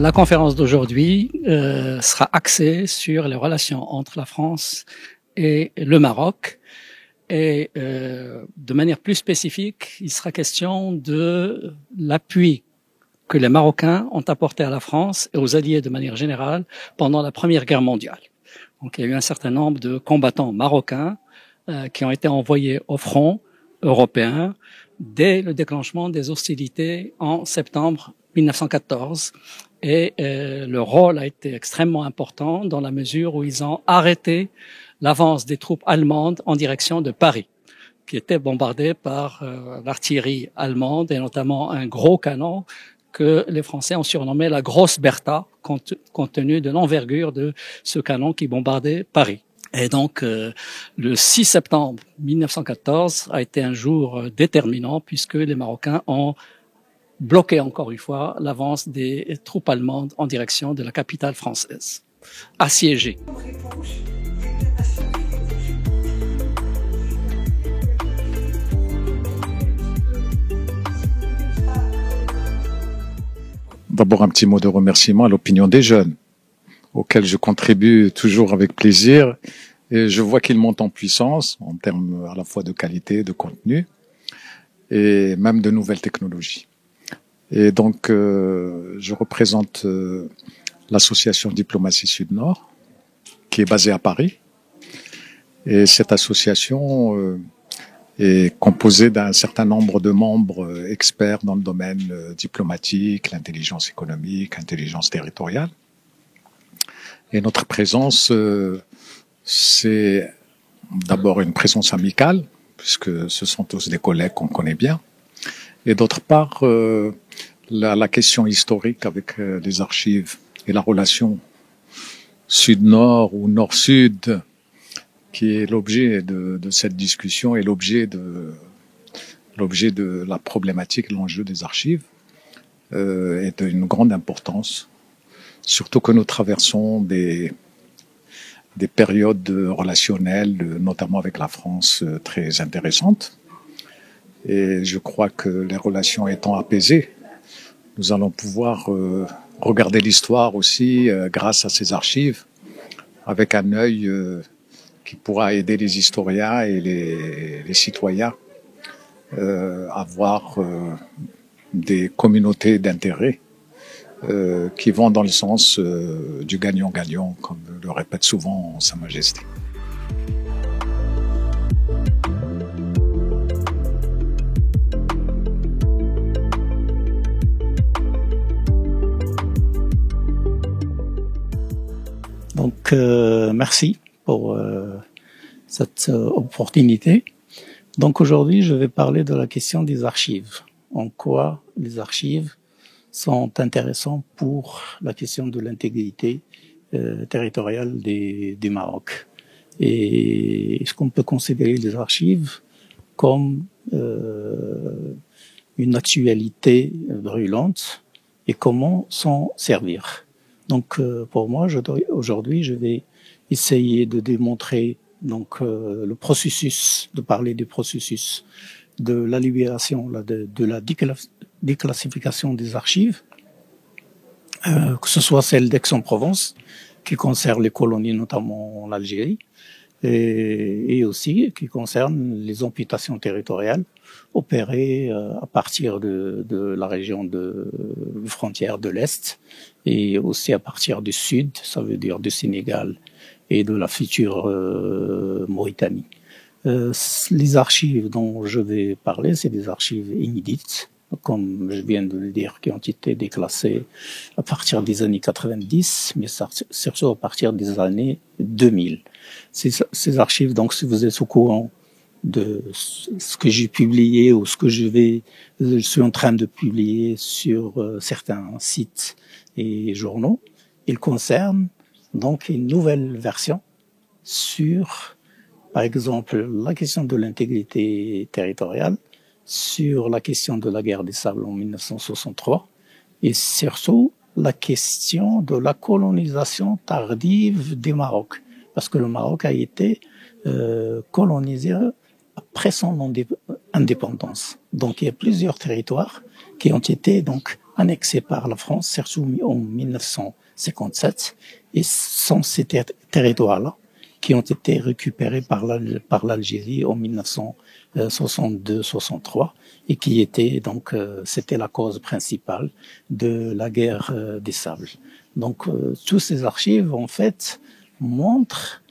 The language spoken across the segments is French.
La conférence d'aujourd'hui sera axée sur les relations entre la France et le Maroc. Et de manière plus spécifique, il sera question de l'appui que les Marocains ont apporté à la France et aux Alliés de manière générale pendant la Première Guerre mondiale. Donc, il y a eu un certain nombre de combattants marocains qui ont été envoyés au front européen dès le déclenchement des hostilités en septembre 1914. Et leur rôle a été extrêmement important dans la mesure où ils ont arrêté l'avance des troupes allemandes en direction de Paris, qui était bombardée par l'artillerie allemande et notamment un gros canon que les Français ont surnommé la Grosse Bertha, compte tenu de l'envergure de ce canon qui bombardait Paris. Et donc, le 6 septembre 1914 a été un jour déterminant puisque les Marocains ont bloqué encore une fois l'avance des troupes allemandes en direction de la capitale française, assiégée. D'abord, un petit mot de remerciement à l'opinion des jeunes, auxquels je contribue toujours avec plaisir. Et je vois qu'ils montent en puissance, en termes à la fois de qualité, de contenu, et même de nouvelles technologies. Et donc, je représente l'association Diplomatie Sud-Nord, qui est basée à Paris. Et cette association est composée d'un certain nombre de membres experts dans le domaine diplomatique, l'intelligence économique, l'intelligence territoriale. Et notre présence, c'est d'abord une présence amicale, puisque ce sont tous des collègues qu'on connaît bien. Et d'autre part, la question historique avec les archives et la relation sud-nord ou nord-sud, qui est l'objet de cette discussion et l'objet de la problématique, l'enjeu des archives, est d'une grande importance, surtout que nous traversons des périodes relationnelles, notamment avec la France, très intéressantes. Et je crois que les relations étant apaisées, nous allons pouvoir regarder l'histoire aussi grâce à ces archives, avec un œil qui pourra aider les historiens et les citoyens à voir des communautés d'intérêt qui vont dans le sens du gagnant-gagnant, comme le répète souvent Sa Majesté. Donc, merci pour cette opportunité. Donc aujourd'hui, je vais parler de la question des archives. En quoi les archives sont intéressants pour la question de l'intégrité territoriale du Maroc. Et est-ce qu'on peut considérer les archives comme une actualité brûlante et comment s'en servir? Donc pour moi, aujourd'hui, je vais essayer de démontrer donc le processus, de parler du processus de la libération, de la déclassification des archives, que ce soit celle d'Aix-en-Provence, qui concerne les colonies, notamment en Algérie, et aussi qui concerne les amputations territoriales opérées à partir de la région de frontière de l'Est et aussi à partir du Sud, ça veut dire du Sénégal et de la future Mauritanie. Les archives dont je vais parler, c'est des archives inédites, comme je viens de le dire, qui ont été déclassées à partir des années 90, mais surtout à partir des années 2000. Ces archives, donc, si vous êtes au courant de ce que j'ai publié ou ce que je suis en train de publier sur certains sites et journaux, ils concernent donc une nouvelle version sur, par exemple, la question de l'intégrité territoriale, sur la question de la guerre des sables en 1963 et surtout la question de la colonisation tardive du Maroc, parce que le Maroc a été colonisé après son indépendance. Donc il y a plusieurs territoires qui ont été donc annexés par la France, surtout en 1957, et sont ces territoires-là qui ont été récupérés par l'Algérie en 1962-63 et qui étaient donc c'était la cause principale de la guerre des sables. Donc tous ces archives en fait montrent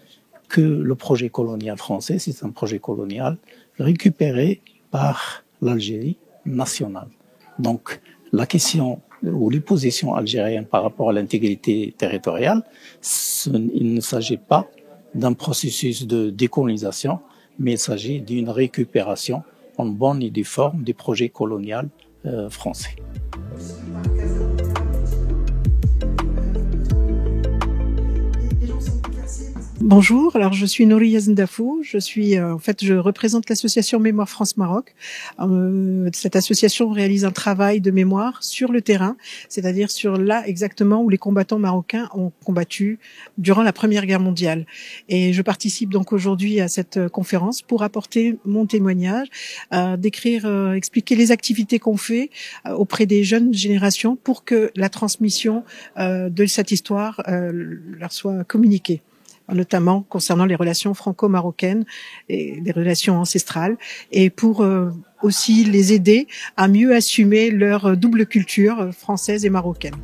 que le projet colonial français, c'est un projet colonial récupéré par l'Algérie nationale. Donc la question ou les positions algériennes par rapport à l'intégrité territoriale, il ne s'agit pas d'un processus de décolonisation, mais il s'agit d'une récupération en bonne et due forme du projet colonial français. Bonjour, alors je suis Nouri Yazdafou, je représente l'association Mémoire France-Maroc. Cette association réalise un travail de mémoire sur le terrain, c'est-à-dire sur là exactement où les combattants marocains ont combattu durant la Première Guerre mondiale. Et je participe donc aujourd'hui à cette conférence pour apporter mon témoignage, expliquer les activités qu'on fait auprès des jeunes générations pour que la transmission de cette histoire leur soit communiquée, notamment concernant les relations franco-marocaines et les relations ancestrales, et pour aussi les aider à mieux assumer leur double culture française et marocaine.